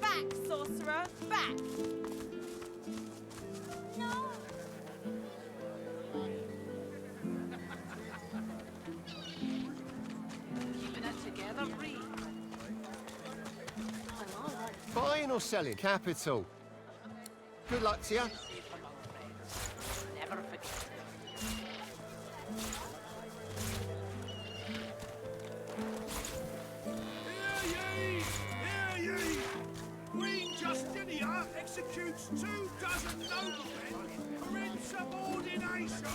Back, sorcerer, back! No! Keeping it together, Bree. Buying or selling? Capital. Good luck to you. Never forget Hear ye! Hear ye! Queen Justinia executes 24 noblemen for insubordination!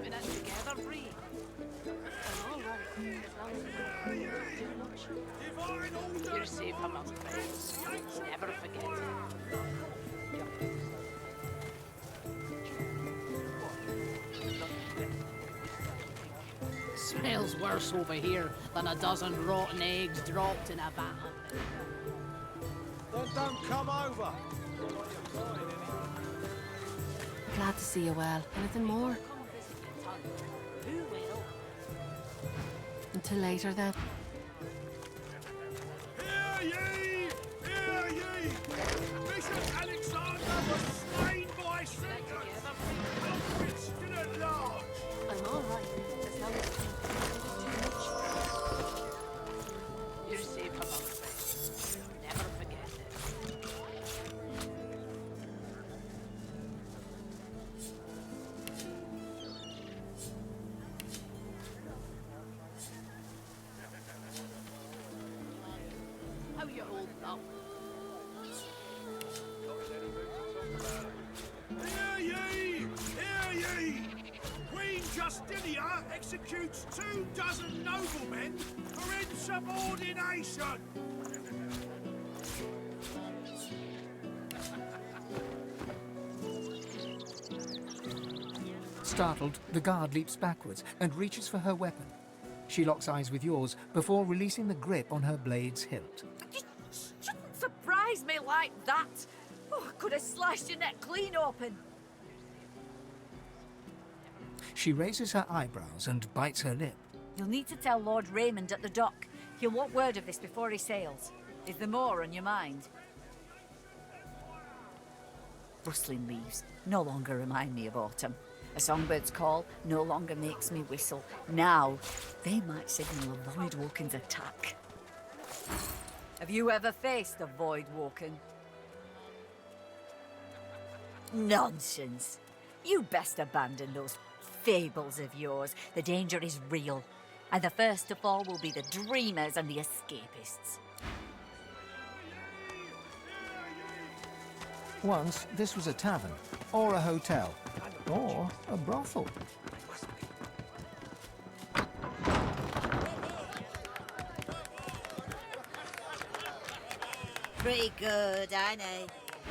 keeping it together, Bree. I'm all right. As long as you don't do much. Divine order! You're safe among friends. Never forget it. Smells worse over here than a dozen rotten eggs dropped in a vat. Then don't come over. Glad to see you well. Anything more? Come visit your tongue. Who will? Until later, then. Hear ye! Hear ye! Bishop Alexander was slain by Satan! Outwits still at large! I'm all right. As long as you don't do much. You're safe among friends. Never forget it. How you holding up? Hear ye! Hear ye! Queen Justinia executes 24 noblemen for insubordination! Startled, the guard leaps backwards and reaches for her weapon. She locks eyes with yours before releasing the grip on her blade's hilt. You shouldn't surprise me like that! Oh, I could have sliced your neck clean open! She raises her eyebrows and bites her lip. You'll need to tell Lord Raymond at the dock. He'll want word of this before he sails. Is there more on your mind? Rustling leaves no longer remind me of autumn. A songbird's call no longer makes me whistle. Now, they might signal a Voidwoken's attack. Have you ever faced a Voidwoken? Nonsense. You best abandon those fables of yours. The danger is real. And the first to fall will be the dreamers and the escapists. Once, this was a tavern, or a hotel, or a brothel. Pretty good, ain't he?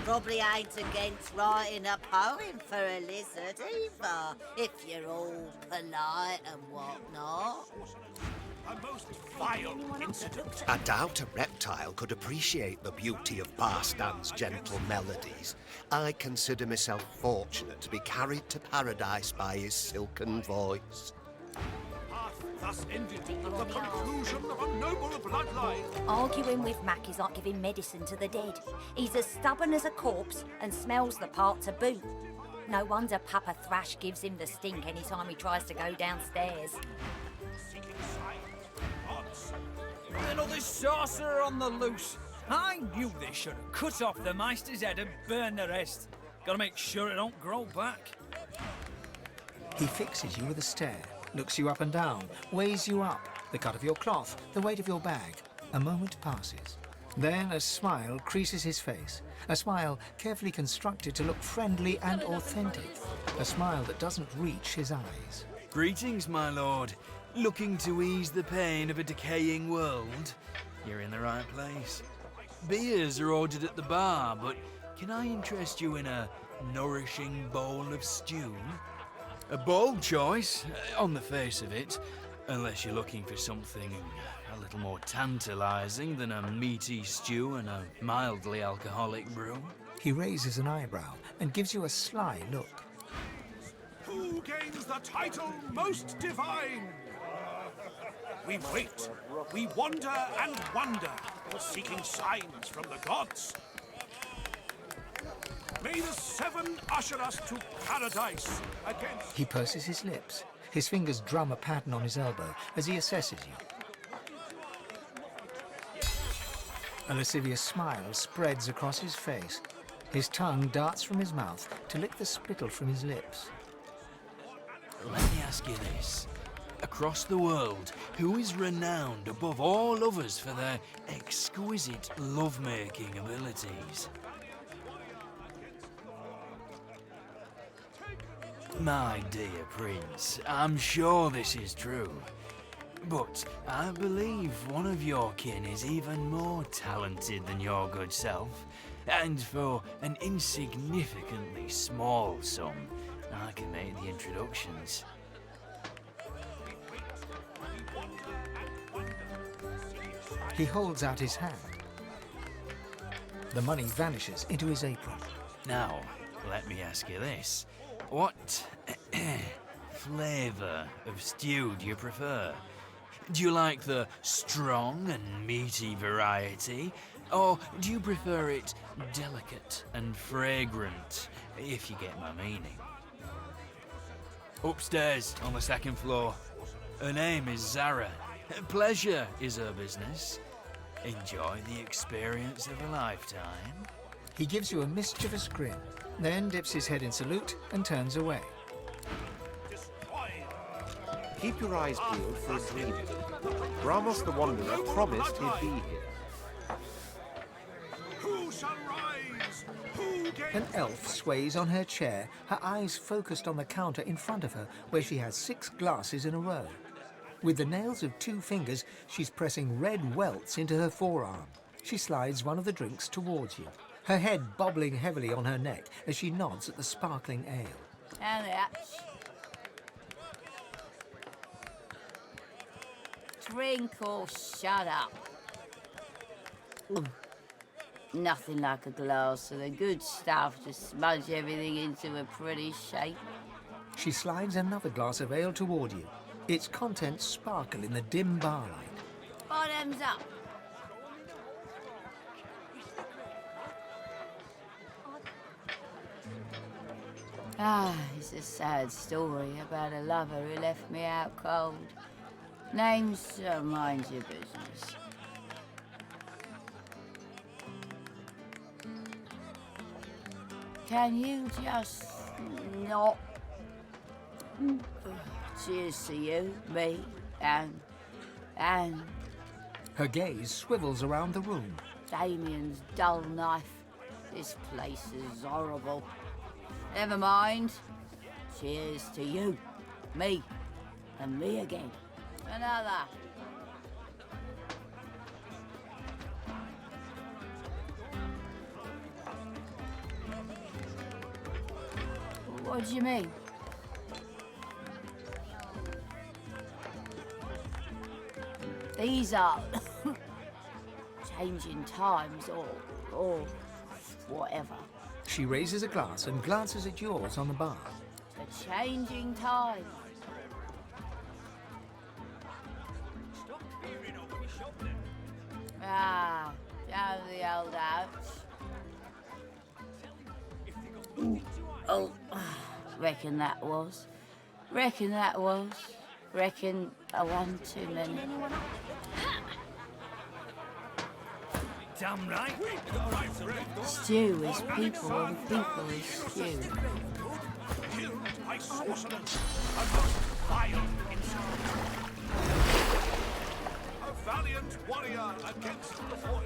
Probably ain't against writing a poem for a lizard either, if you're all polite and whatnot. A most vile incident. I doubt a reptile could appreciate the beauty of Barstan's gentle melodies. I consider myself fortunate to be carried to paradise by his silken voice. Path thus ended, the conclusion of a noble bloodline. Arguing with Mac is like giving medicine to the dead. He's as stubborn as a corpse and smells the part to boot. No wonder Papa Thrash gives him the stink any time he tries to go downstairs. Another sorcerer on the loose. I knew they should have cut off the Meister's head and burned the rest. Gotta make sure it don't grow back. He fixes you with a stare, looks you up and down, weighs you up, the cut of your cloth, the weight of your bag. A moment passes. Then a smile creases his face, a smile carefully constructed to look friendly and authentic, a smile that doesn't reach his eyes. Greetings, my lord. Looking to ease the pain of a decaying world? You're in the right place. Beers are ordered at the bar, but can I interest you in a nourishing bowl of stew? A bold choice, on the face of it, unless you're looking for something a little more tantalising than a meaty stew and a mildly alcoholic brew. He raises an eyebrow and gives you a sly look. Who gains the title Most Divine? We wait, we wander and wonder, seeking signs from the gods. May the seven usher us to paradise against... He purses his lips. His fingers drum a pattern on his elbow as he assesses you. A lascivious smile spreads across his face. His tongue darts from his mouth to lick the spittle from his lips. Let me ask you this. Across the world, who is renowned above all others for their exquisite lovemaking abilities? My dear Prince, I'm sure this is true. But I believe one of your kin is even more talented than your good self. And for an insignificantly small sum, I can make the introductions. He holds out his hand. The money vanishes into his apron. Now, let me ask you this. What flavour of stew do you prefer? Do you like the strong and meaty variety? Or do you prefer it delicate and fragrant, if you get my meaning? Upstairs, on the second floor. Her name is Zara. Pleasure is her business. Enjoy the experience of a lifetime. He gives you a mischievous grin, then dips his head in salute and turns away. Keep your eyes peeled for a dream. Ramos the Wanderer promised he'd be here. Who shall rise? Who gains... An elf sways on her chair, her eyes focused on the counter in front of her, where she has 6 glasses in a row. With the nails of 2 fingers, she's pressing red welts into her forearm. She slides one of the drinks towards you, her head bobbling heavily on her neck as she nods at the sparkling ale. And that. Drink or shut up. Nothing like a glass of the good stuff to smudge everything into a pretty shape. She slides another glass of ale toward you. Its contents sparkle in the dim barlight. Bottoms up. It's a sad story about a lover who left me out cold. Name's mind your business. Can you just not? Cheers to you, me, and... Her gaze swivels around the room. Damien's dull knife. This place is horrible. Never mind. Cheers to you, me, and me again. Another. What do you mean? These are changing times or whatever. She raises a glass and glances at yours on the bar. The changing times. Ah, down the old ouch. Oh, reckon that was. Reckon a one too many. Damn right. Stew is people and people is stew. Killed by sorcerers, a most vile insult. A valiant warrior against the foil.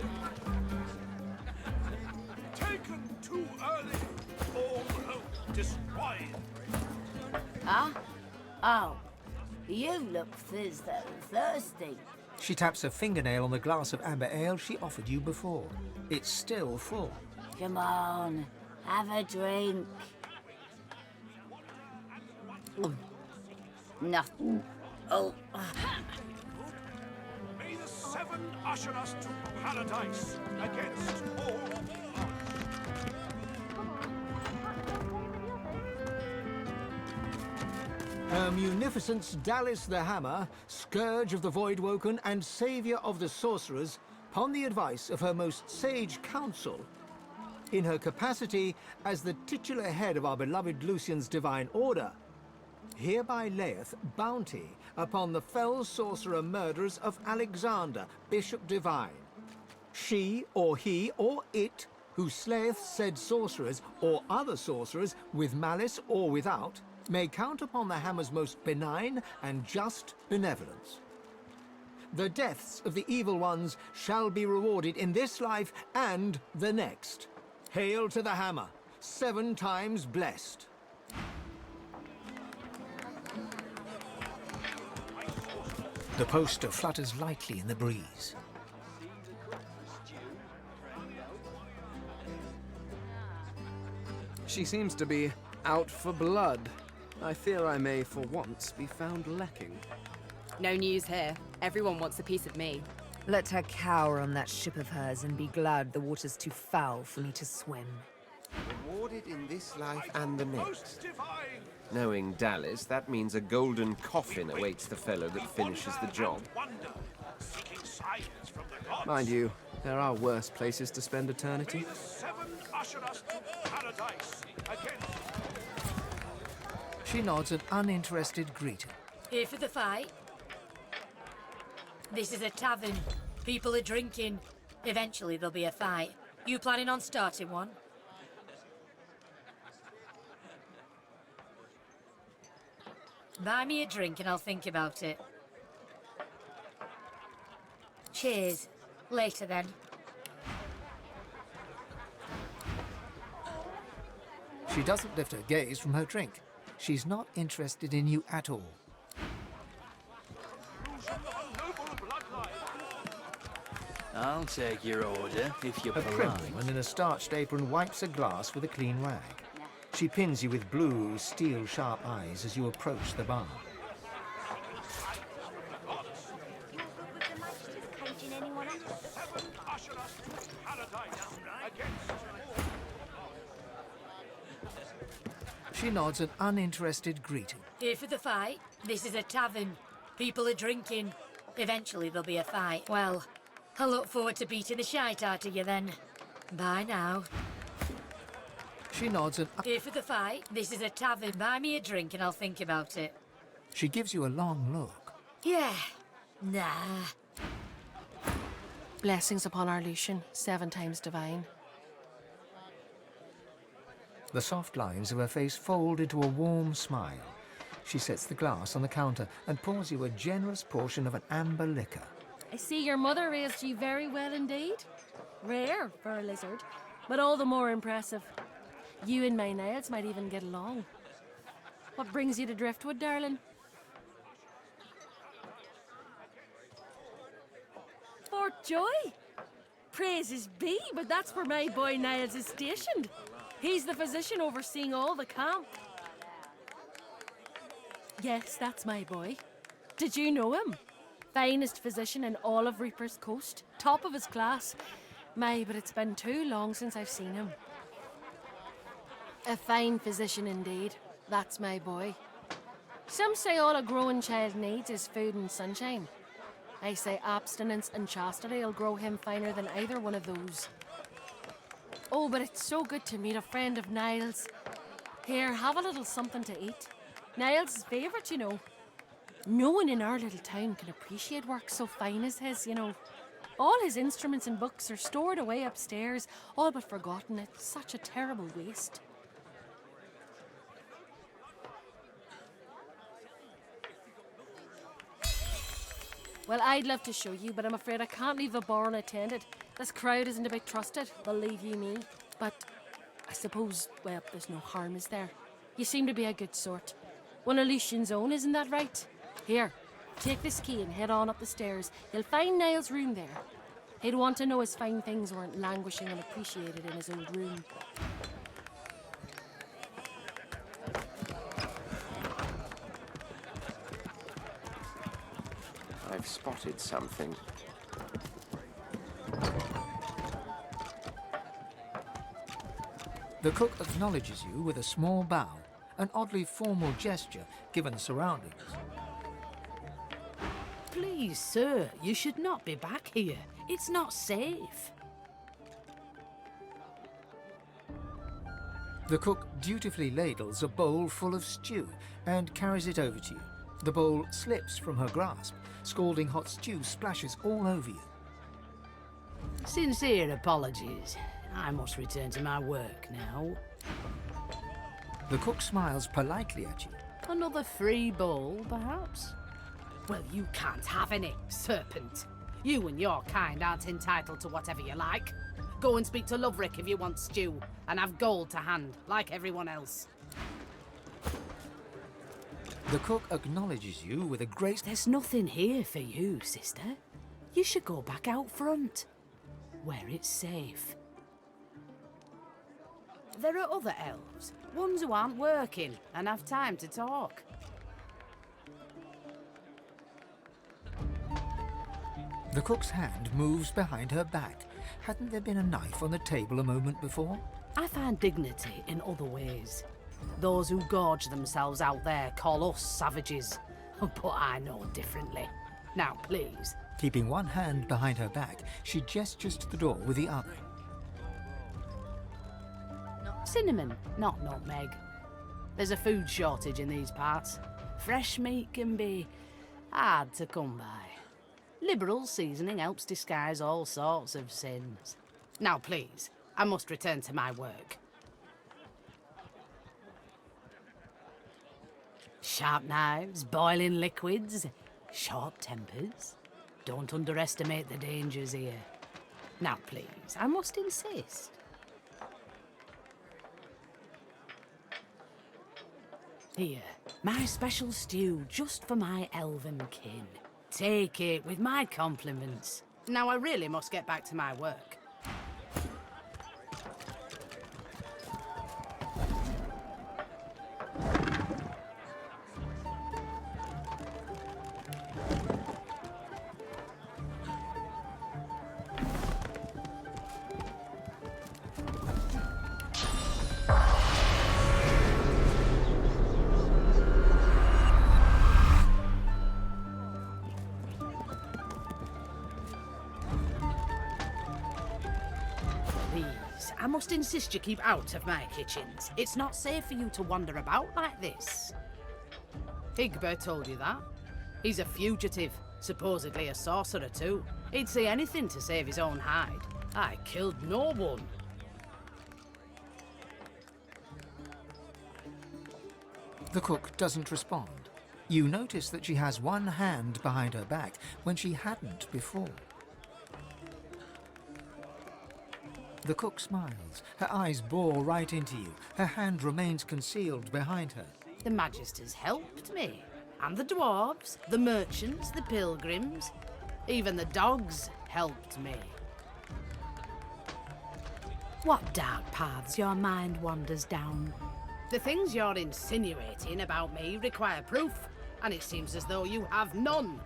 Taken too early, all hope destroyed. Huh? Oh, you look thirsty. She taps a fingernail on the glass of amber ale she offered you before. It's still full. Come on, have a drink. Nothing. Oh. May the seven usher us to paradise against all Her Munificence Dallis the Hammer, Scourge of the Voidwoken and Saviour of the Sorcerers, upon the advice of her most sage council, in her capacity as the titular head of our beloved Lucian's divine order, hereby layeth bounty upon the fell sorcerer murderers of Alexander, Bishop Divine. She, or he, or it, who slayeth said sorcerers, or other sorcerers, with malice or without, may count upon the hammer's most benign and just benevolence. The deaths of the evil ones shall be rewarded in this life and the next. Hail to the hammer, 7 times blessed. The poster flutters lightly in the breeze. She seems to be out for blood. I fear I may, for once, be found lacking. No news here. Everyone wants a piece of me. Let her cower on that ship of hers and be glad the water's too foul for me to swim. Rewarded in this life and the next. Knowing Dallis, that means a golden coffin awaits the fellow that finishes the job. Mind you, there are worse places to spend eternity. She nods an uninterested greeting. Here for the fight? This is a tavern. People are drinking. Eventually there'll be a fight. You planning on starting one? Buy me a drink and I'll think about it. Cheers. Later then. She doesn't lift her gaze from her drink. She's not interested in you at all. I'll take your order, if you're A polite. prim woman in a starched apron wipes a glass with a clean rag. She pins you with blue, steel-sharp eyes as you approach the bar. She nods an uninterested greeting. Here for the fight? This is a tavern. People are drinking. Eventually there'll be a fight. Well, I look forward to beating the shite out of you then. Bye now. She nods an... Here for the fight? This is a tavern. Buy me a drink and I'll think about it. She gives you a long look. Yeah. Nah. Blessings upon our Lucian, 7 times divine. The soft lines of her face fold into a warm smile. She sets the glass on the counter and pours you a generous portion of an amber liquor. I see your mother raised you very well indeed. Rare for a lizard, but all the more impressive. You and my Niles might even get along. What brings you to Driftwood, darling? For joy! Praises be, but that's where my boy Niles is stationed. He's the physician overseeing all the camp. Yes, that's my boy. Did you know him? Finest physician in all of Reaper's Coast. Top of his class. My, but it's been too long since I've seen him. A fine physician indeed. That's my boy. Some say all a growing child needs is food and sunshine. I say abstinence and chastity will grow him finer than either one of those. Oh, but it's so good to meet a friend of Niles. Here, have a little something to eat. Niles' favourite, you know. No one in our little town can appreciate work so fine as his, you know. All his instruments and books are stored away upstairs, all but forgotten. It's such a terrible waste. Well, I'd love to show you, but I'm afraid I can't leave the bar unattended. This crowd isn't a bit trusted, believe you me. But I suppose, well, there's no harm, is there? You seem to be a good sort. One of Lucian's own, isn't that right? Here, take this key and head on up the stairs. You'll find Niall's room there. He'd want to know his fine things weren't languishing unappreciated in his old room. I've spotted something. The cook acknowledges you with a small bow, an oddly formal gesture given the surroundings. Please, sir, you should not be back here. It's not safe. The cook dutifully ladles a bowl full of stew and carries it over to you. The bowl slips from her grasp. Scalding hot stew splashes all over you. Sincere apologies. I must return to my work now. The cook smiles politely at you. Another free bowl, perhaps? Well, you can't have any, serpent. You and your kind aren't entitled to whatever you like. Go and speak to Loverick if you want stew, and have gold to hand, like everyone else. The cook acknowledges you with a grace. There's nothing here for you, sister. You should go back out front, where it's safe. There are other elves, ones who aren't working and have time to talk. The cook's hand moves behind her back. Hadn't there been a knife on the table a moment before? I find dignity in other ways. Those who gorge themselves out there call us savages, but I know differently. Now, please. Keeping one hand behind her back, she gestures to the door with the other. Cinnamon, not nutmeg. There's a food shortage in these parts. Fresh meat can be hard to come by. Liberal seasoning helps disguise all sorts of sins. Now, please, I must return to my work. Sharp knives, boiling liquids, short tempers. Don't underestimate the dangers here. Now, please, I must insist. Here, my special stew just for my elven kin. Take it with my compliments. Now I really must get back to my work. I must insist you keep out of my kitchens. It's not safe for you to wander about like this. Higbert told you that. He's a fugitive, supposedly a sorcerer too. He'd say anything to save his own hide. I killed no one. The cook doesn't respond. You notice that she has one hand behind her back when she hadn't before. The cook smiles. Her eyes bore right into you. Her hand remains concealed behind her. The Magisters helped me. And the dwarves, the merchants, the pilgrims. Even the dogs helped me. What dark paths your mind wanders down? The things you're insinuating about me require proof, and it seems as though you have none.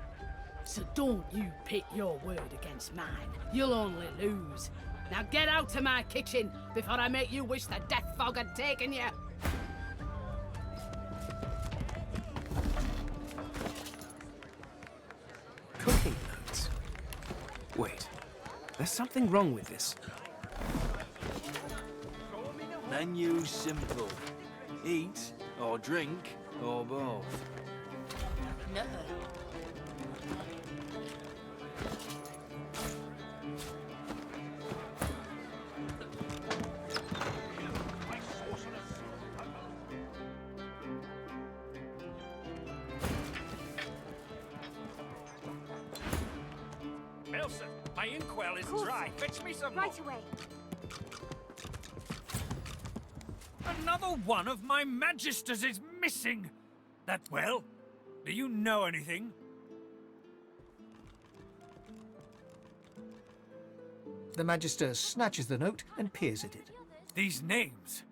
So don't you pit your word against mine. You'll only lose. Now get out of my kitchen before I make you wish the death fog had taken you. Cooking notes. Wait, there's something wrong with this. Menu's simple. Eat, or drink, or both. No. Elsa, my inkwell is dry. Fetch me some Right more. away. Another one of my Magisters is missing. That well? Do you know anything? The Magister snatches the note and peers at it. These names,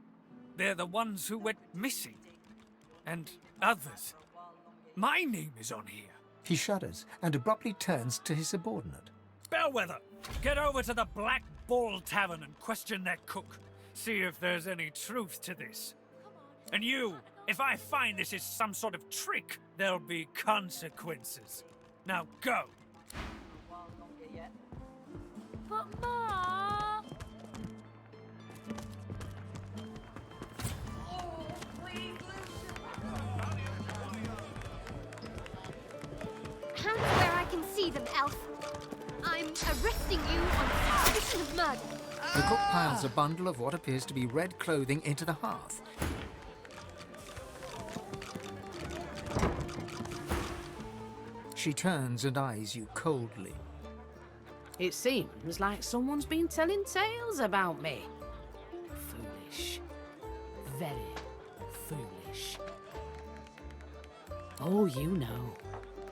they're the ones who went missing. And others. My name is on here. He shudders and abruptly turns to his subordinate. Bellwether, get over to the Black Bull Tavern and question their cook. See if there's any truth to this. And you, if I find this is some sort of trick, there'll be consequences. Now go. But Ma... Hands where I can see them, elf. I'm arresting you on suspicion of murder. The cook piles a bundle of what appears to be red clothing into the hearth. She turns and eyes you coldly. It seems like someone's been telling tales about me. Foolish. Very foolish. Oh, you know.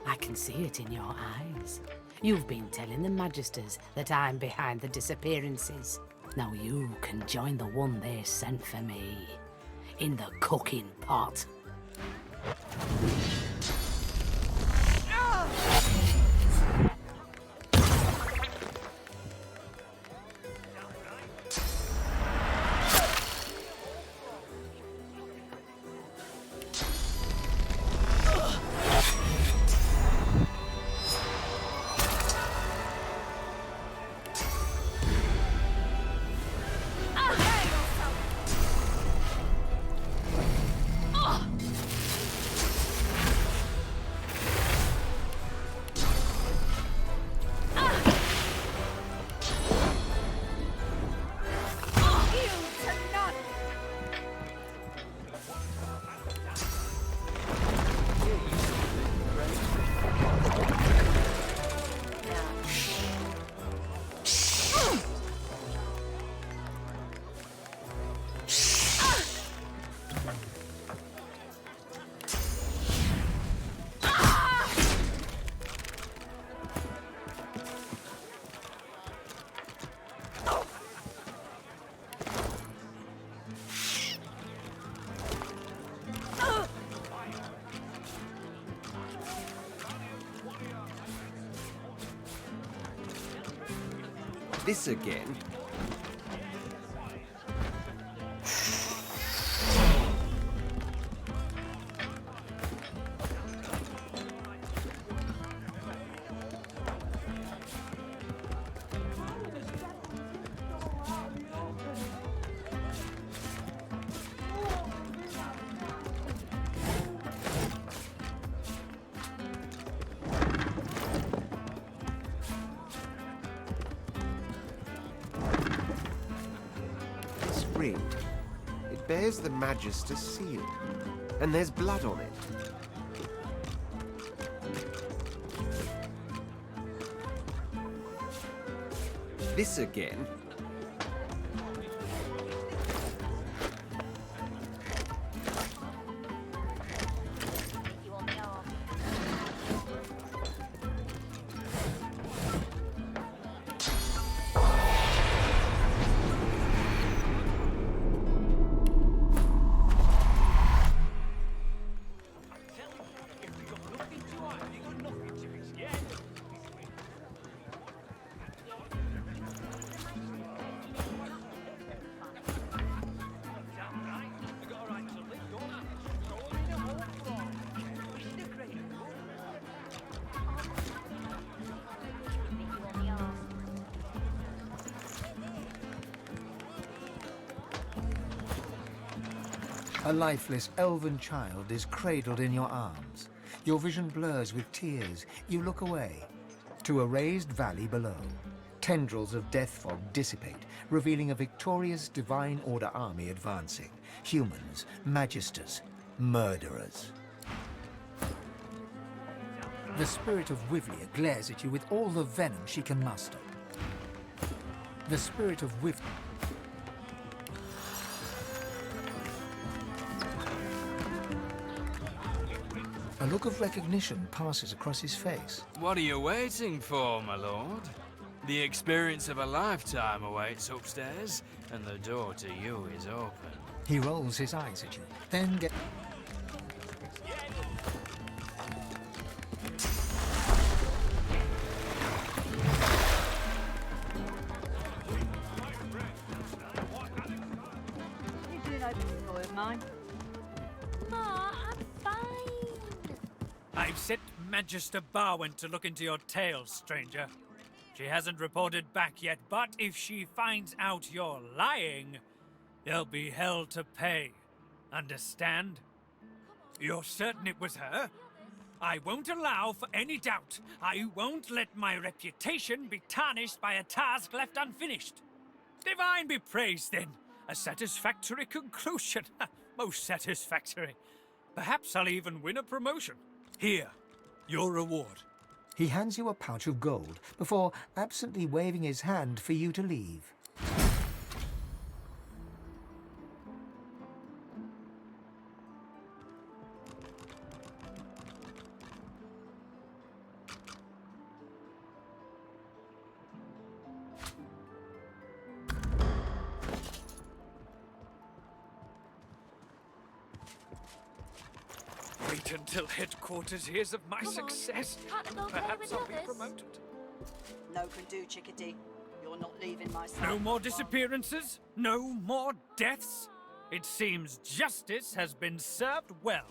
I can see it in your eyes. You've been telling the Magisters that I'm behind the disappearances. Now you can join the one they sent for me. In the cooking pot. This again? It bears the Magister's seal, and there's blood on it. This again? A lifeless elven child is cradled in your arms. Your vision blurs with tears. You look away to a raised valley below. Tendrils of death fog dissipate, revealing a victorious Divine Order army advancing. Humans, magisters, murderers. The spirit of Wivlia glares at you with all the venom she can muster. The spirit of Wivlia... A look of recognition passes across his face. What are you waiting for, my lord? The experience of a lifetime awaits upstairs, and the door to you is open. He rolls his eyes at you, then get... You doing open door of mine? Ma, I'm fine. I've sent Magister Barwin to look into your tales, stranger. She hasn't reported back yet, but if she finds out you're lying, there'll be hell to pay. Understand? You're certain it was her? I won't allow for any doubt. I won't let my reputation be tarnished by a task left unfinished. Divine be praised, then. A satisfactory conclusion. Most satisfactory. Perhaps I'll even win a promotion. Here, your reward. He hands you a pouch of gold before absently waving his hand for you to leave. Wait until headquarters hears of my success. Perhaps I'll be promoted. No can do, Chickadee. You're not leaving my side. No more disappearances? No more deaths? It seems justice has been served well.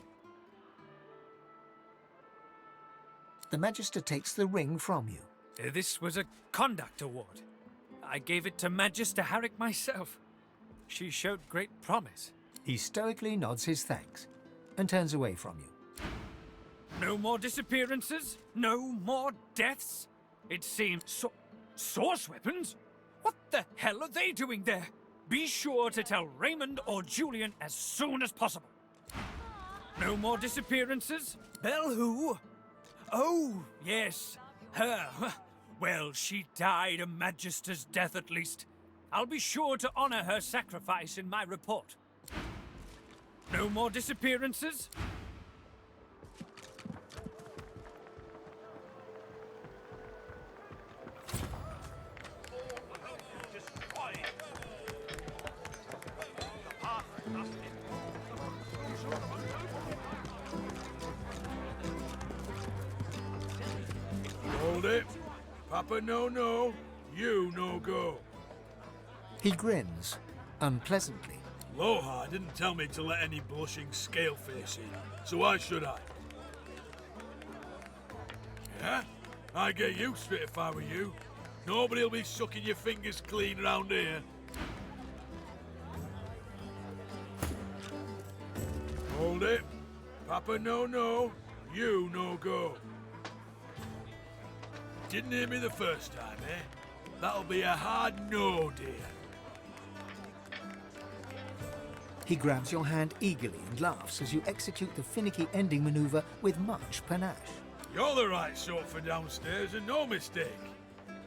The Magister takes the ring from you. This was a conduct award. I gave it to Magister Harrick myself. She showed great promise. He stoically nods his thanks and turns away from you. No more disappearances? No more deaths? It seems source weapons? What the hell are they doing there? Be sure to tell Raymond or Julian as soon as possible. No more disappearances? Belle who? Oh, yes, her. Well, she died a Magister's death at least. I'll be sure to honor her sacrifice in my report. No more disappearances? Hold it. Papa no, you no go. He grins, unpleasantly. Lohar didn't tell me to let any blushing scaleface in, so why should I? Yeah? I'd get used to it if I were you. Nobody'll be sucking your fingers clean round here. Hold it. Papa no, you no go. Didn't hear me the first time, eh? That'll be a hard no, dear. He grabs your hand eagerly and laughs as you execute the finicky ending maneuver with much panache. You're the right sort for downstairs and no mistake.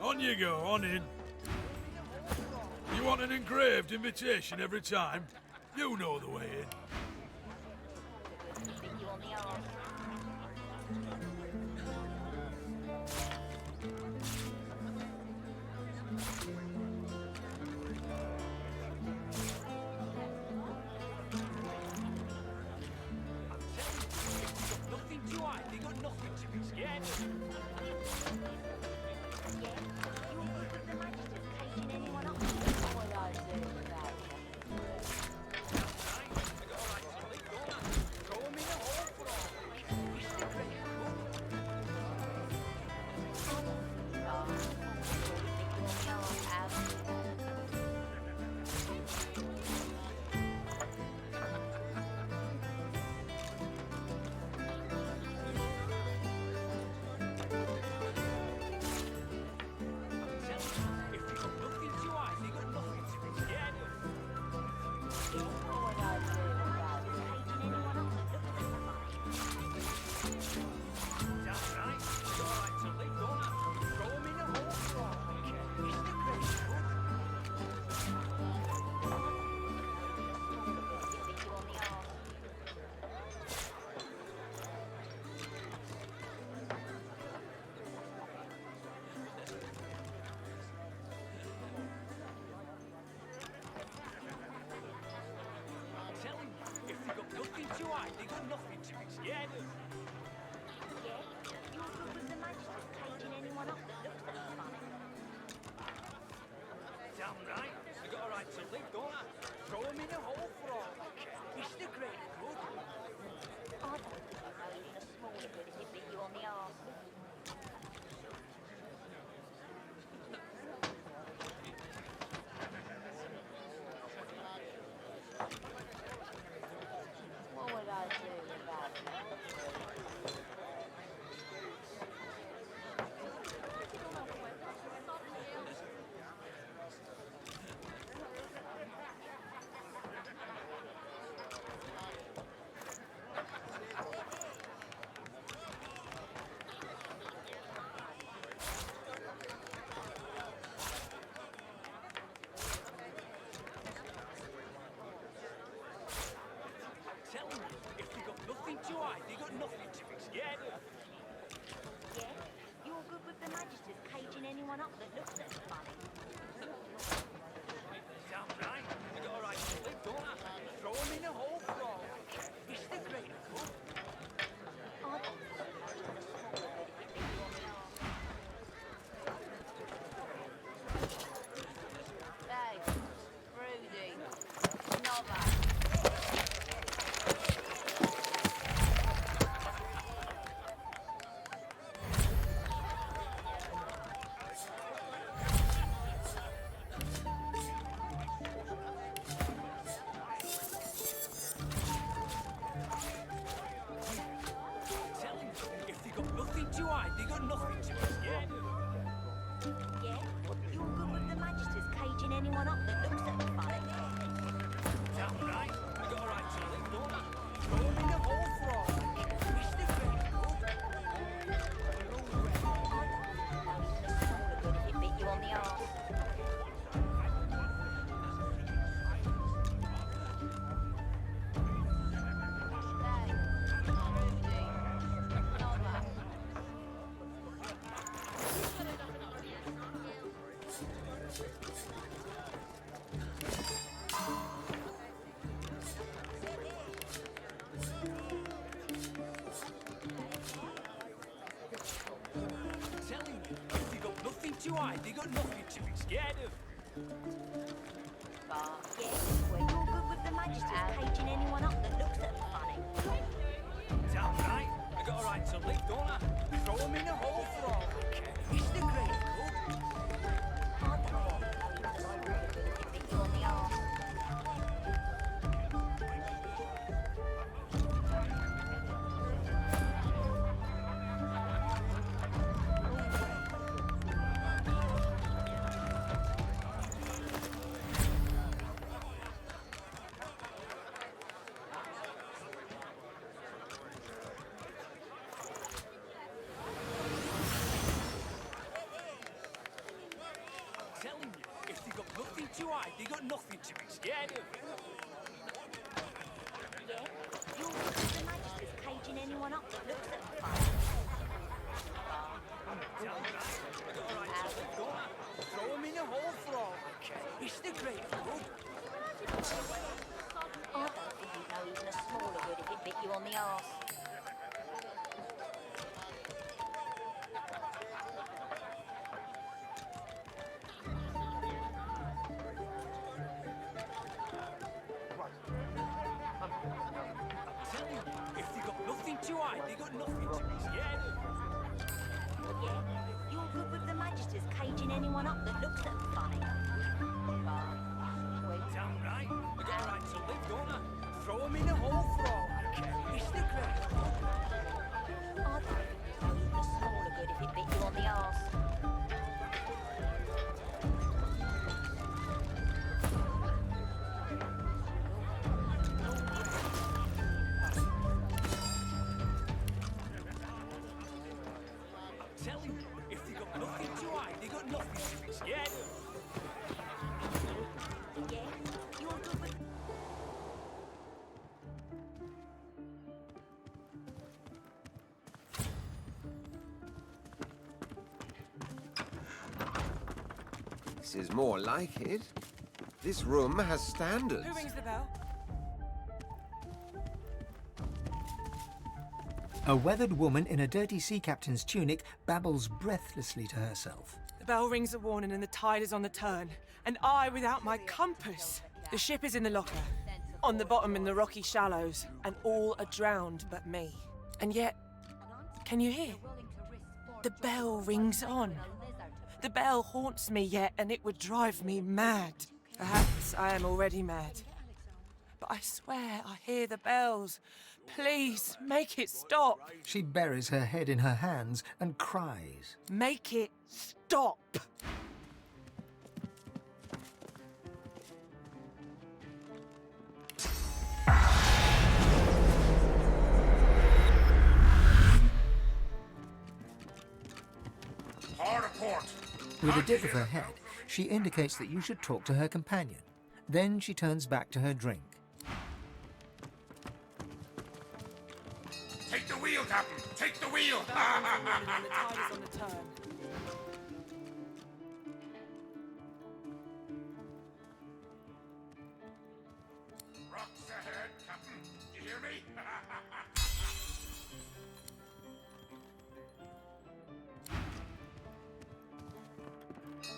On you go, on in. You want an engraved invitation every time? You know the way in. got nothing to be scared of. Yeah? You're good with the magistrate caging anyone up that looks at them funny. Damn right. I got a right to live, don't I? Throw him in a hole for all I care. It's the great good. I don't think you know even a smaller good if it bit you on the arse. What would I do without you? Tell me, if they got nothing to hide, they got nothing to be scared of. Yeah? You're good with the magistrate caging anyone up that looks at them funny. Damn right. I got a right to live, don't I? Throw him in a hole for all I care. It's the great good. I don't think you know even a smaller good if it bit you on the arse. Hey, Rudy. Nova. Tell him, if they got nothing to hide, they got nothing to be scared of. Yeah? You're good with the magistrate caging anyone up that looks at them funny. Damn right. I got a right to live, don't I? Throw him in a hole for all I care. It's the great good. I don't think you know even a smaller good if it bit you on the arse. Tell him, if they got nothing to hide, they got nothing to be scared of. But, yeah, well, you're good with the magistrate caging anyone up that looks at them funny. Damn right. I got a right to live, don't I? Throw him in a hole for all I care. It's the great good. I don't think you know even a smaller good if it bit you on the arse. Telling you, if they got nothing to hide, they got nothing to be scared of. Yeah? You're good with the magistrate caging anyone up that looks at them funny. Damn right. I got a right to live, don't I? Throw him in a hole for all I care. It's the great good. I don't think you know even a smaller good if it bit you on the arse. Tell him, if they got nothing to hide, they got nothing to be scared of. Yeah? You're good with the magistrate caging anyone up that looks at them funny. Damn right. I got a right to live, don't I? Throw him in a hole for all I care. It's the great good. I don't think you know even a smaller good if it bit you on the arse. Tell him, if they got nothing to hide, they got nothing to be scared of. Yeah? You're good with... This is more like it. This room has standards. Who rings the bell? A weathered woman in a dirty sea captain's tunic babbles breathlessly to herself. The bell rings a warning and the tide is on the turn. And I without my compass. The ship is in the locker, on the bottom in the rocky shallows, and all are drowned but me. And yet, can you hear? The bell rings on. The bell haunts me yet, and it would drive me mad. Perhaps I am already mad. But I swear I hear the bells. Please, make it stop. She buries her head in her hands and cries. Make it stop. With a dip of her head, she indicates that you should talk to her companion. Then she turns back to her drink. Take the wheel, Captain! Take the wheel! The tide is on the turn. Rocks ahead, Captain! Do you hear me?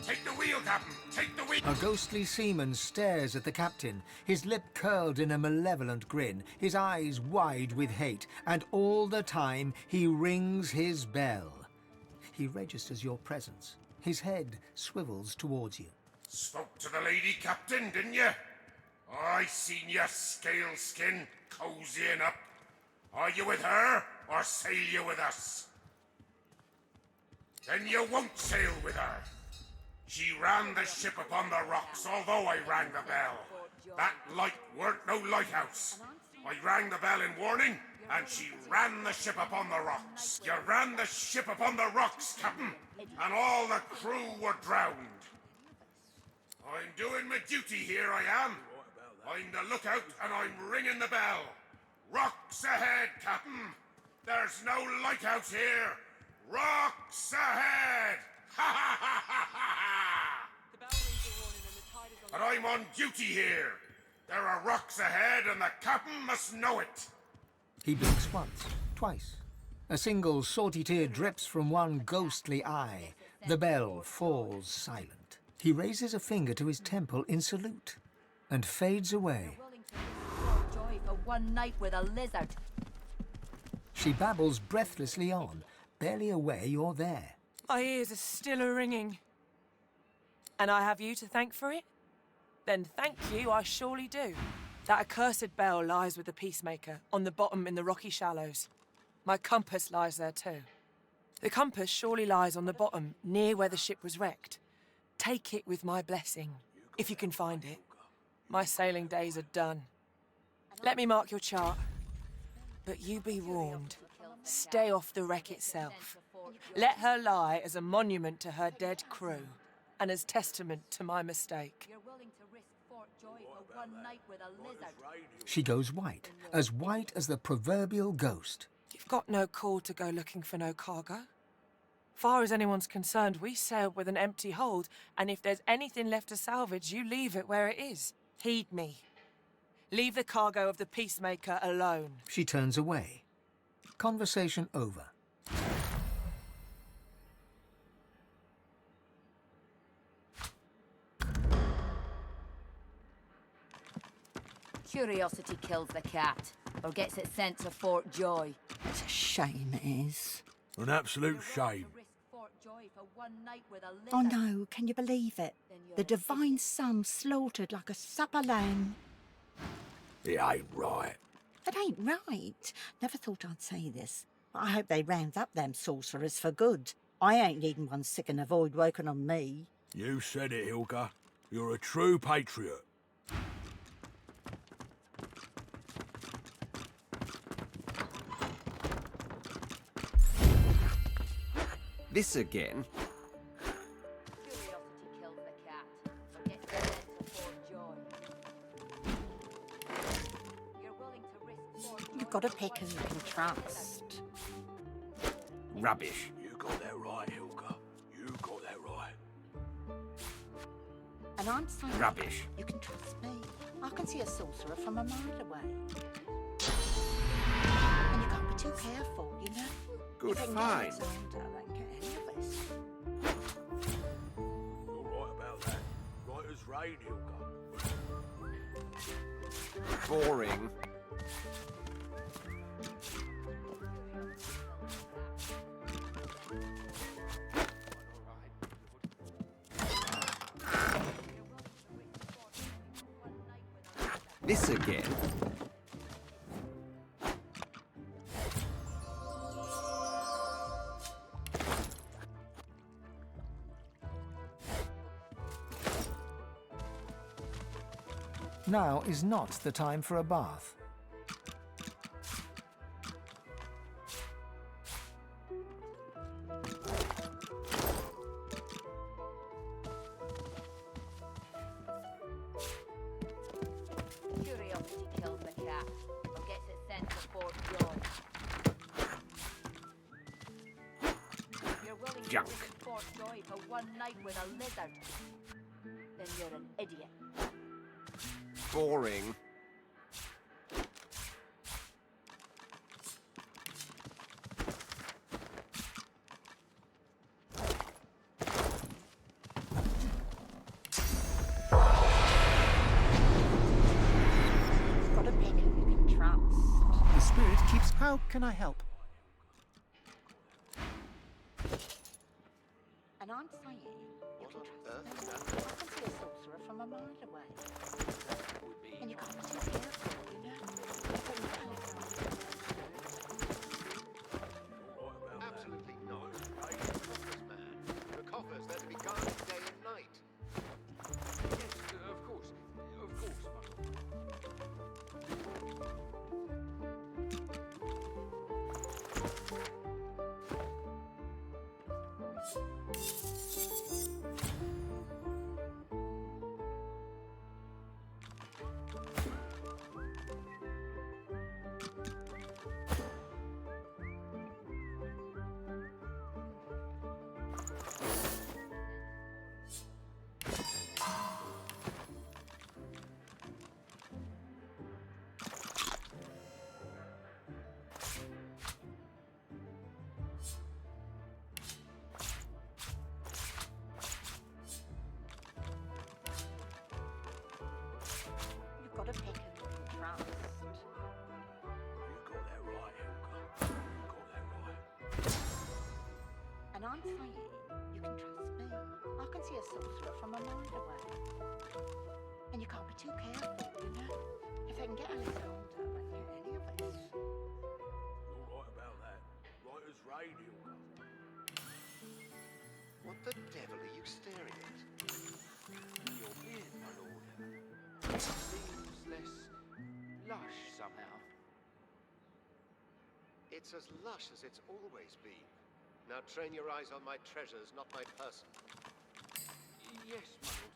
Take the wheel, Captain! Take the wheel! A ghostly seaman stares at the captain, his lip curled in a malevolent grin, his eyes wide with hate, and all the time he rings his bell. He registers your presence. His head swivels towards you. Spoke to the lady, Captain, didn't you? I seen you, scale skin, cozying up. Are you with her, or sail you with us? Then you won't sail with her. She ran the ship upon the rocks, although I rang the bell. That light weren't no lighthouse. I rang the bell in warning, and she ran the ship upon the rocks. You ran the ship upon the rocks, Captain, and all the crew were drowned. I'm doing my duty here, I am. I'm the lookout, and I'm ringing the bell. Rocks ahead, Captain. There's no lighthouse here. Rocks ahead! Ha ha ha ha ha! But I'm on duty here. There are rocks ahead, and the captain must know it. He blinks once, twice. A single salty tear drips from one ghostly eye. The bell falls silent. He raises a finger to his temple in salute and fades away. Joy for one night with a lizard. She babbles breathlessly on, barely aware you're there. My ears are still a-ringing. And I have you to thank for it? Then thank you, I surely do. That accursed bell lies with the Peacemaker, on the bottom in the rocky shallows. My compass lies there too. The compass surely lies on the bottom, near where the ship was wrecked. Take it with my blessing, if you can find it. My sailing days are done. Let me mark your chart. But you be warned. Stay off the wreck itself. Let her lie as a monument to her dead crew, and as testament to my mistake. She goes white as the proverbial ghost. You've got no call to go looking for no cargo. Far as anyone's concerned, we sailed with an empty hold, and if there's anything left to salvage, you leave it where it is. Heed me. Leave the cargo of the Peacemaker alone. She turns away. Conversation over. Curiosity kills the cat, or gets it sent to Fort Joy. It's a shame, it is. An absolute shame. Oh no, can you believe it? The divine son slaughtered like a supper lamb. It ain't right. It ain't right. Never thought I'd say this. I hope they round up them sorcerers for good. I ain't needing one sick and a void woken on me. You said it, Hilka. You're a true patriot. This again? You've got to pick who you can trust. Rubbish. You got that right, Hilka. You got that right. And I'm saying Rubbish. you can trust me. I can see a sorcerer from a mile away. And you can't be too careful, you know. Good If I can find. get Alexander, I won't get any of us. You're right about that. Right as rain, Hilka. Boring. This again. Now is not the time for a bath. Curiosity kills the cat, or gets its sense of Fort Joy. You're willing to Junk. risk Fort Joy for one night with a lizard? Then you're an idiot. Boring. Got a picker you can trust. The spirit keeps... How can I help? And I'm saying you can trust me. I can see a sorcerer from a mile away. And you can't be too careful, you know. If I can get Alexander. Absolutely not. Coffers, man. The coffers, they're to be guarded day and night. Yes, of course. Of course, You've got a picker you can trust. You got that right, Hilka. You got that right. And I'm saying you can trust me. I can see a sorcerer from a mile away. And you can't be too careful, you know. If I can get Alexander, I won't get any of us. You're right about that. Right as rain, Hilka. What the devil are you staring at? Your beard, my lord. It seems less lush somehow. It's as lush as it's always been. Now train your eyes on my treasures, not my person. Yes, my lord.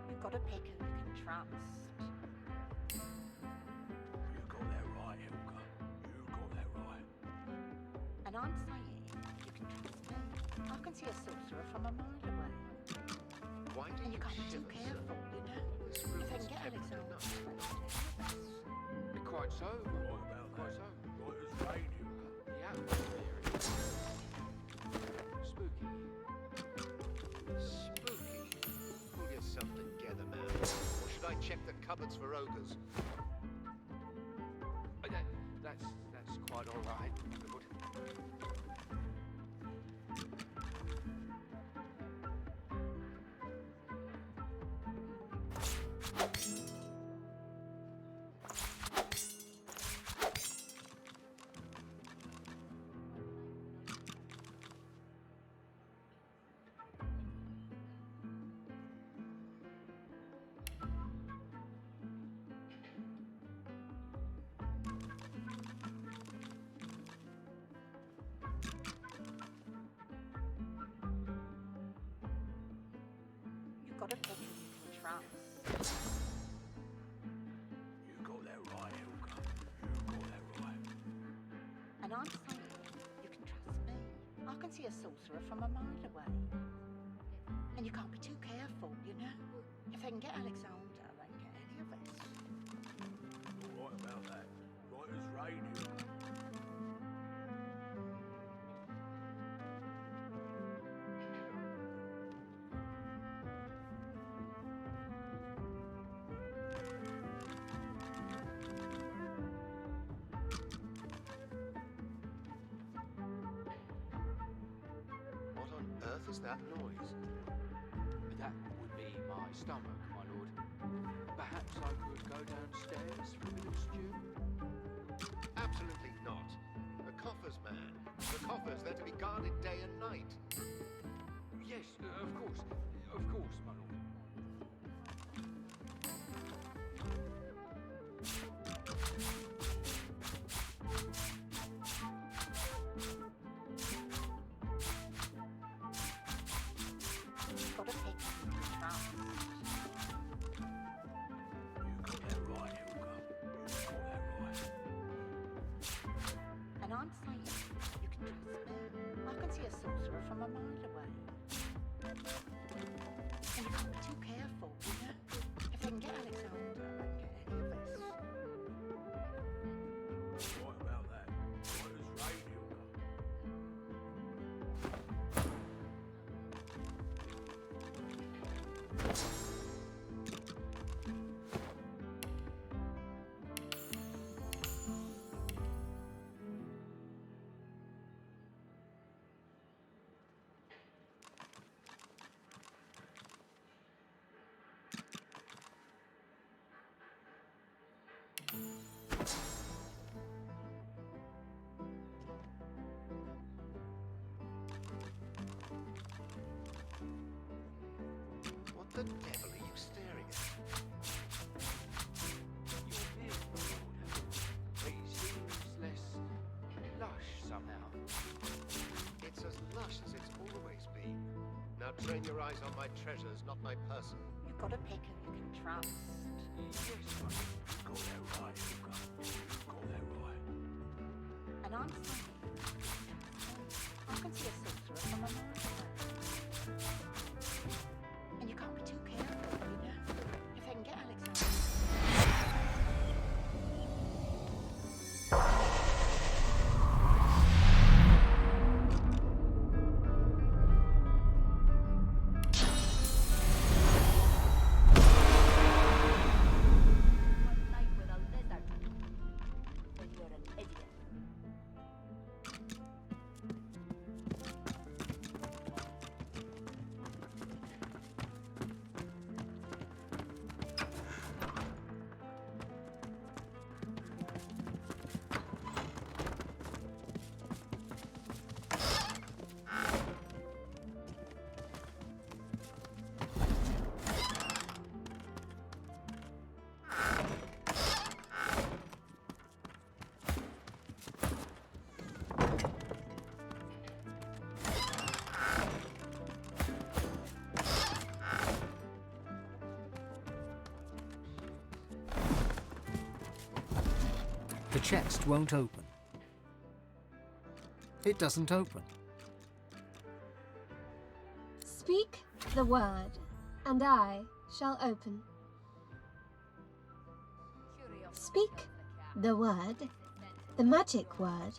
You've got a picker you can trust. You got that right, Hilka. You got that right. And I'm saying you can trust me. I can see a sorcerer from a mile away. Why do And you can't be too shiver, careful, you know. This If room I is can get tempting Alexander, enough. I won't get any of us. Quite so. Right about Quite that. so. Right as rain, Hilka. The atmosphere is spooky. Spooky. Pull yourself together, man. Or should I check the cupboards for ogres? That's quite all right, my lord. got a picture you can trust. You got that right, Helga. You got that right. And I'm saying you can trust me. I can see a sorcerer from a mile away. And you can't be too careful, you know? If they can get Alexander, they can get any of us. All right about that. Right as rain, Helga. What on earth is that noise? That would be my stomach, my lord. Perhaps I could go downstairs for a little stew? Absolutely not. The coffers, man. The coffers, they're to be guarded day and night. Yes, of course. Of course, my lord. You've got a picture you can trust. You got that right, Helga. You got that right. And I'm saying you can trust me. I can see a sorcerer from a mile away. And you can't be too careful, you know? If they can get Alexander, they can get any of us. Right about that. Right as rain, Helga. What the devil are you staring at? Your beard, my lord. It seems less lush somehow. It's as lush as it's always been. Now train your eyes on my treasures, not my person. You've got a picker you can trust. Yes, my lord. You got that right, Helga. You got that right. And I'm saying I can see a sorcerer from a mile away. And you can't be too careful, you know? If they can get Alexander. One night with a lizard. Then you're an idiot. The chest won't open. It doesn't open. Speak the word, and I shall open. Speak the word, the magic word,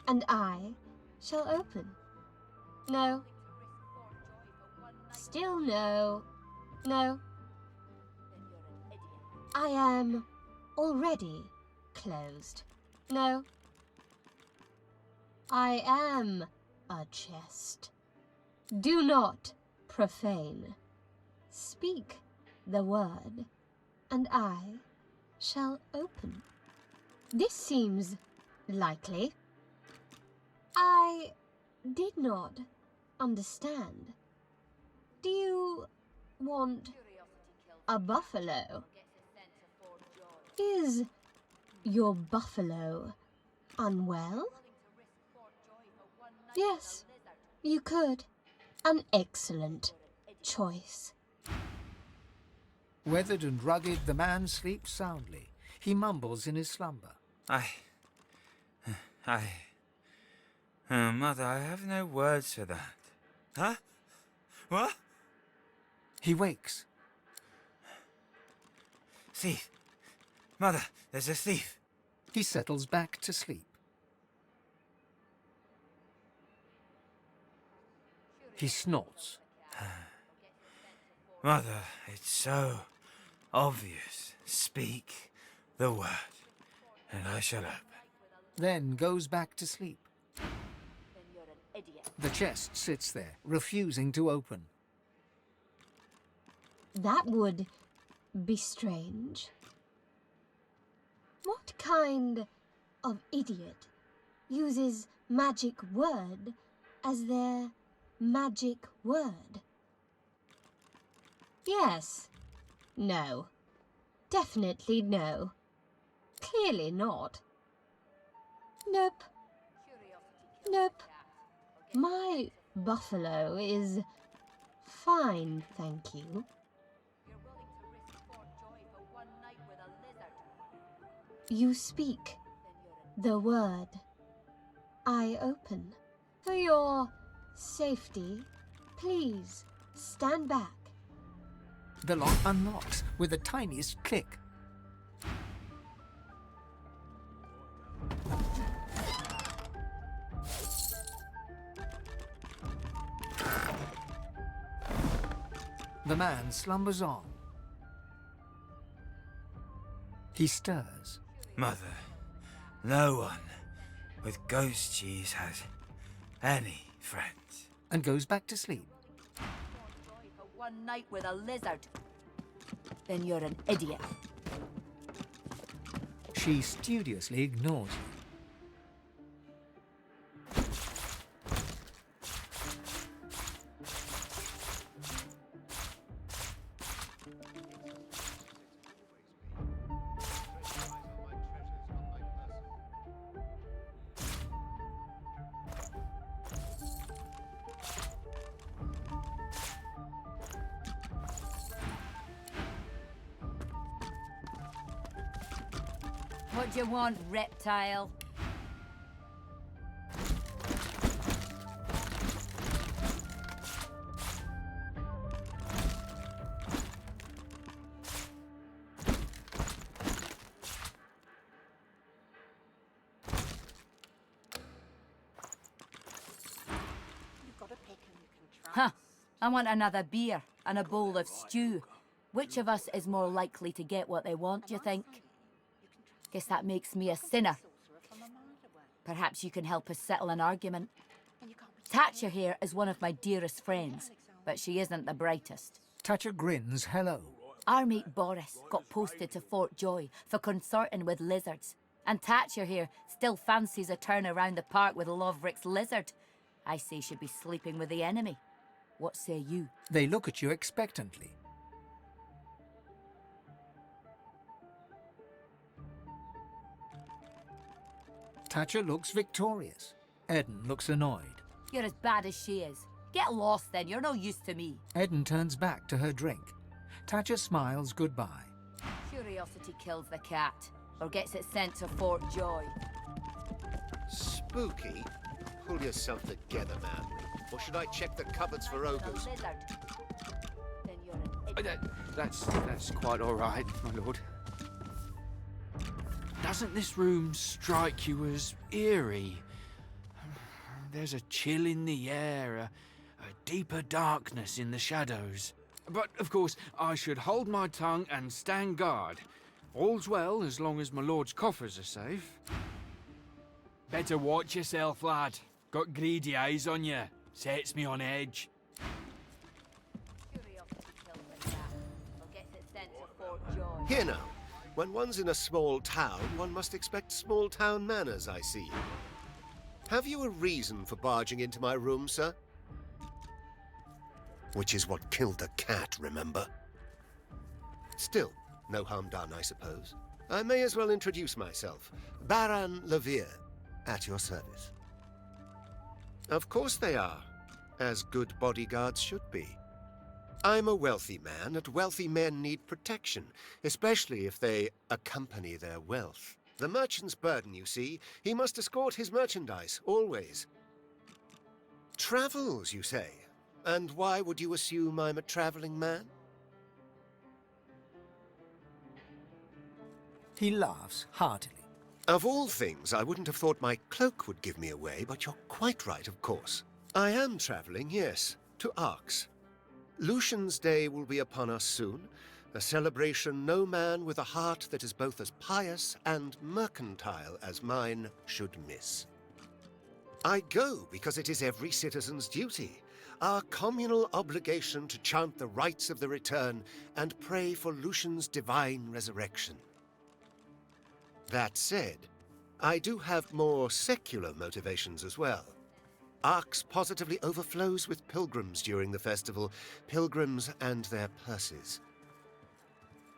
and I shall open. No. Still no. No. I am already closed. No. I am a chest. Do not profane. Speak the word, and I shall open. This seems likely. I did not understand. Do you want a buffalo? Is your buffalo unwell? Yes, you could. An excellent choice. Weathered and rugged, the man sleeps soundly. He mumbles in his slumber. Mother, I have no words for that. Huh? What? He wakes. Thief! Mother, there's a thief! He settles back to sleep. He snorts. Mother, it's so obvious. Speak the word, and I shall open. Then goes back to sleep. The chest sits there, refusing to open. That would be strange. What kind of idiot uses magic word as their magic word? Yes. No. Definitely no. Clearly not. Nope. Nope. My buffalo is fine, thank you. You speak the word. I open. For your safety, please stand back. The lock unlocks with the tiniest click. The man slumbers on. He stirs. Mother, no one with ghost cheese has any friends. And goes back to sleep. For one night with a lizard. Then you're an idiot. She studiously ignores you. What do you want, reptile? Huh. I want another beer and a bowl of stew. Which of us is more likely to get what they want, do you think? Guess that makes me a sinner. Perhaps you can help us settle an argument. Thatcher here is one of my dearest friends, but she isn't the brightest. Thatcher grins hello. Our mate Boris got posted to Fort Joy for consorting with lizards. And Thatcher here still fancies a turn around the park with Loverick's lizard. I say she'd be sleeping with the enemy. What say you? They look at you expectantly. Thatcher looks victorious. Eden looks annoyed. You're as bad as she is. Get lost then, you're no use to me. Eden turns back to her drink. Thatcher smiles goodbye. Curiosity kills the cat, or gets it sent to Fort Joy. Spooky? Pull yourself together, man. Or should I check the cupboards for ogres? That's quite all right, my lord. Doesn't this room strike you as eerie? There's a chill in the air, a deeper darkness in the shadows. But, of course, I should hold my tongue and stand guard. All's well as long as my lord's coffers are safe. Better watch yourself, lad. Got greedy eyes on you. Sets me on edge. Here now. When one's in a small town, one must expect small town manners, I see. Have you a reason for barging into my room, sir? Which is what killed the cat, remember? Still, no harm done, I suppose. I may as well introduce myself. Baron Levere, at your service. Of course they are, as good bodyguards should be. I'm a wealthy man, and wealthy men need protection, especially if they accompany their wealth. The merchant's burden, you see. He must escort his merchandise, always. Travels, you say? And why would you assume I'm a traveling man? He laughs heartily. Of all things, I wouldn't have thought my cloak would give me away, but you're quite right, of course. I am traveling, yes, to Arx. Lucian's Day will be upon us soon, a celebration no man with a heart that is both as pious and mercantile as mine should miss. I go because it is every citizen's duty, our communal obligation to chant the rites of the return and pray for Lucian's divine resurrection. That said, I do have more secular motivations as well. Arx positively overflows with pilgrims during the festival, pilgrims and their purses.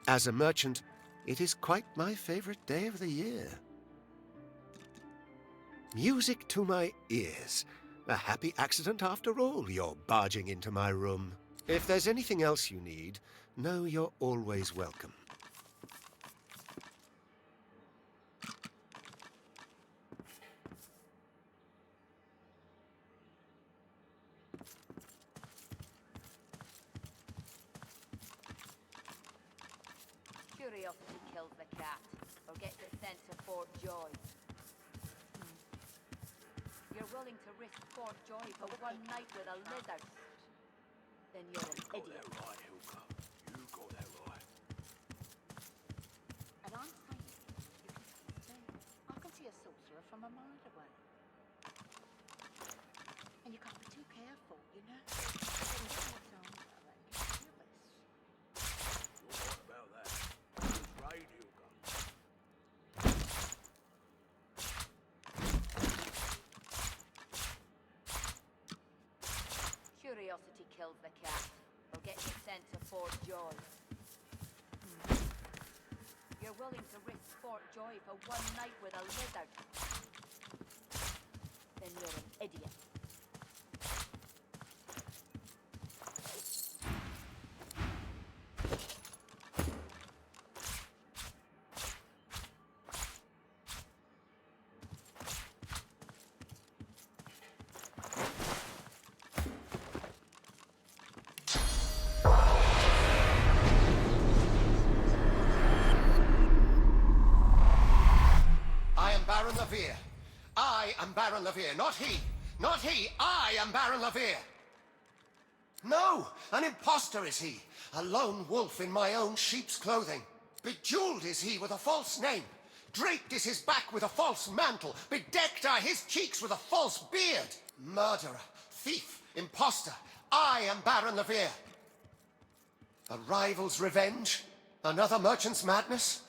As a merchant, it is quite my favorite day of the year. Music to my ears. A happy accident after all, you're barging into my room. If there's anything else you need, know you're always welcome. Curiosity kills the cat, or gets it sent to Fort Joy. You're willing to risk Fort Joy for one night with a lizard? Then you're an idiot. And I'm saying, you can trust me. I can see a sorcerer from a mile away. And you can't be too careful, you know? Curiosity kills the cat, or gets it sent to Fort Joy. You're willing to risk Fort Joy for one night with a lizard? Then you're an idiot. Baron Levere. I am Baron Levere, not he. Not he. I am Baron Levere. No, an impostor is he. A lone wolf in my own sheep's clothing. Bejeweled is he with a false name. Draped is his back with a false mantle. Bedecked are his cheeks with a false beard. Murderer, thief, impostor. I am Baron Levere. A rival's revenge? Another merchant's madness?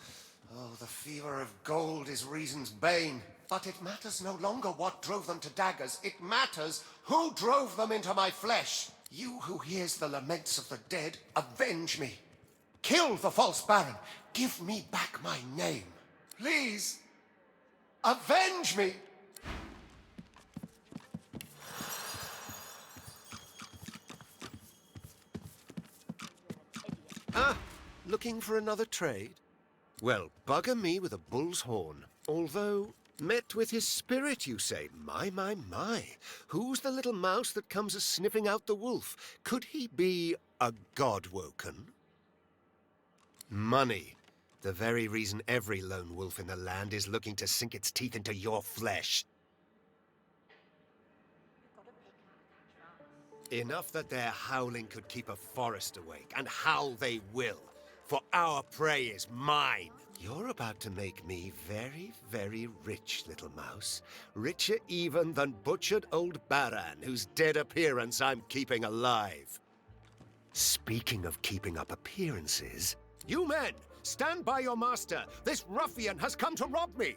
Oh, the fever of gold is reason's bane. But it matters no longer what drove them to daggers. It matters who drove them into my flesh. You who hears the laments of the dead, avenge me. Kill the false baron. Give me back my name. Please, avenge me. Ah, looking for another trade? Well, bugger me with a bull's horn. Although, met with his spirit, you say? My. Who's the little mouse that comes a-sniffing out the wolf? Could he be a god-woken? Money. The very reason every lone wolf in the land is looking to sink its teeth into your flesh. Enough that their howling could keep a forest awake, and howl they will. For our prey is mine. You're about to make me very, very rich, little mouse. Richer even than butchered old Baran, whose dead appearance I'm keeping alive. Speaking of keeping up appearances, you men, stand by your master. This ruffian has come to rob me.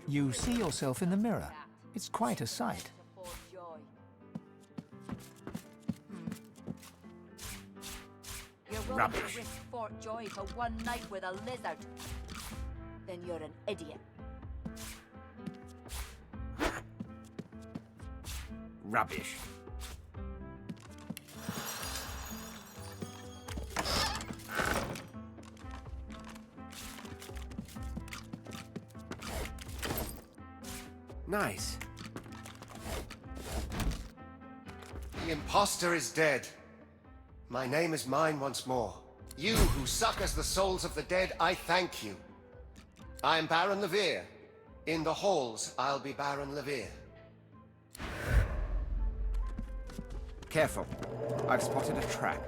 You see yourself in the mirror. It's quite a sight. You're willing Rubbish. to risk Fort Joy for one night with a lizard? Then you're an idiot. Rubbish. Nice. The impostor is dead. My name is mine once more. You who succors the souls of the dead, I thank you. I am Baron Levere. In the halls, I'll be Baron Levere. Careful. I've spotted a trap.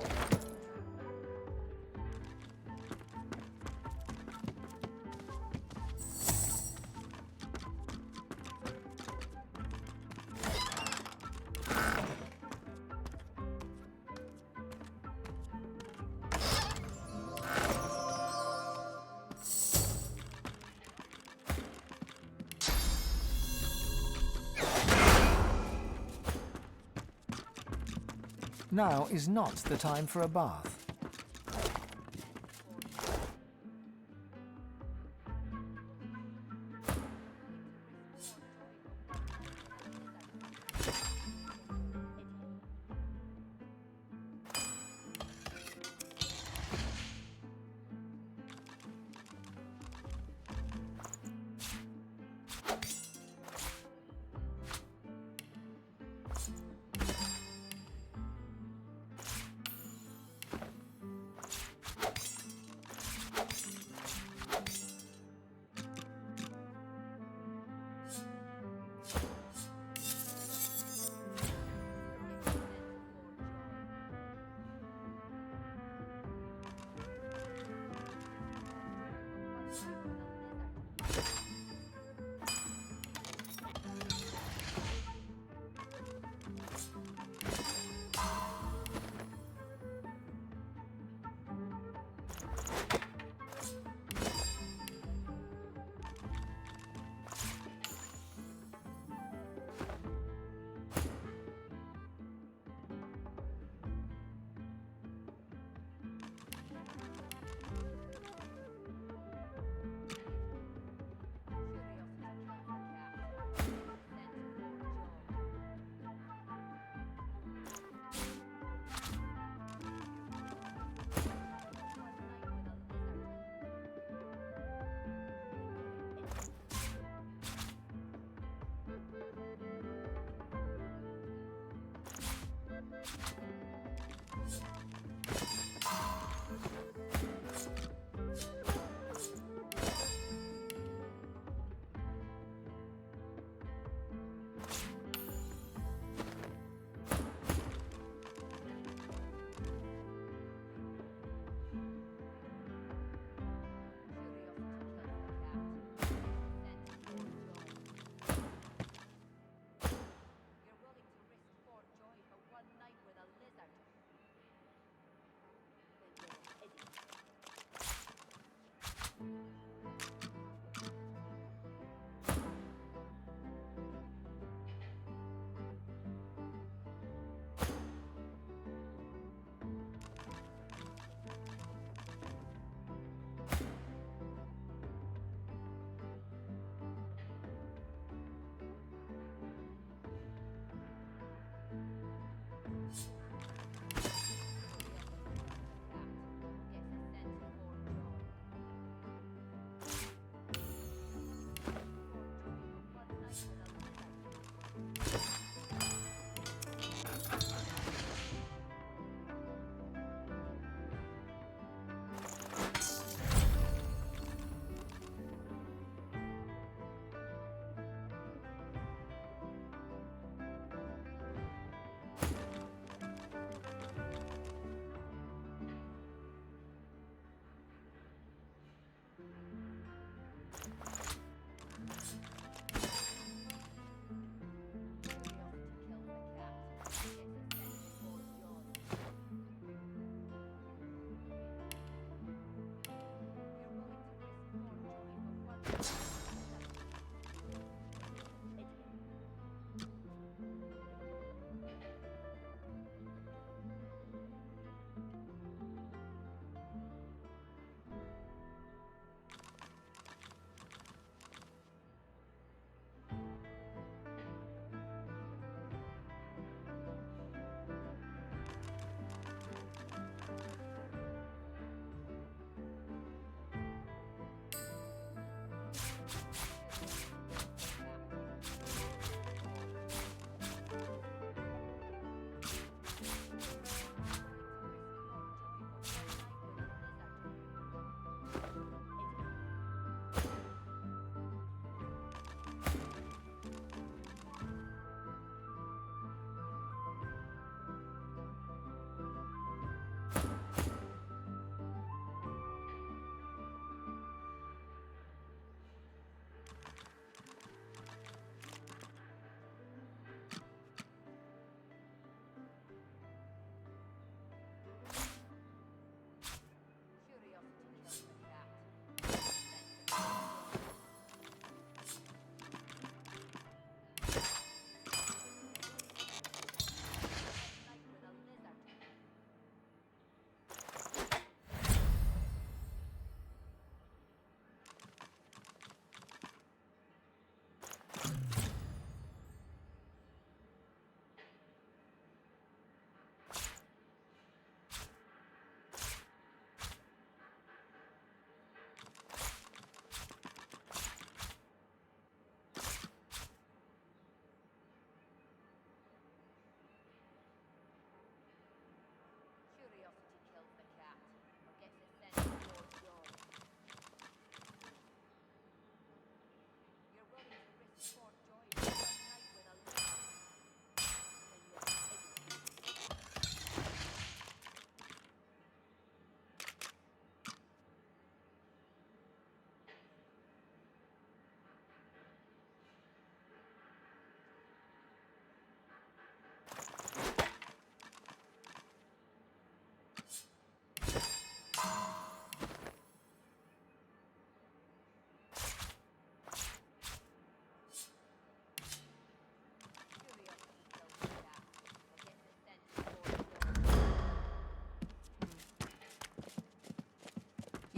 Now is not the time for a bath.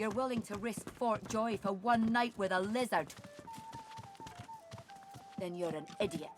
You're willing to risk Fort Joy for one night with a lizard. Then you're an idiot.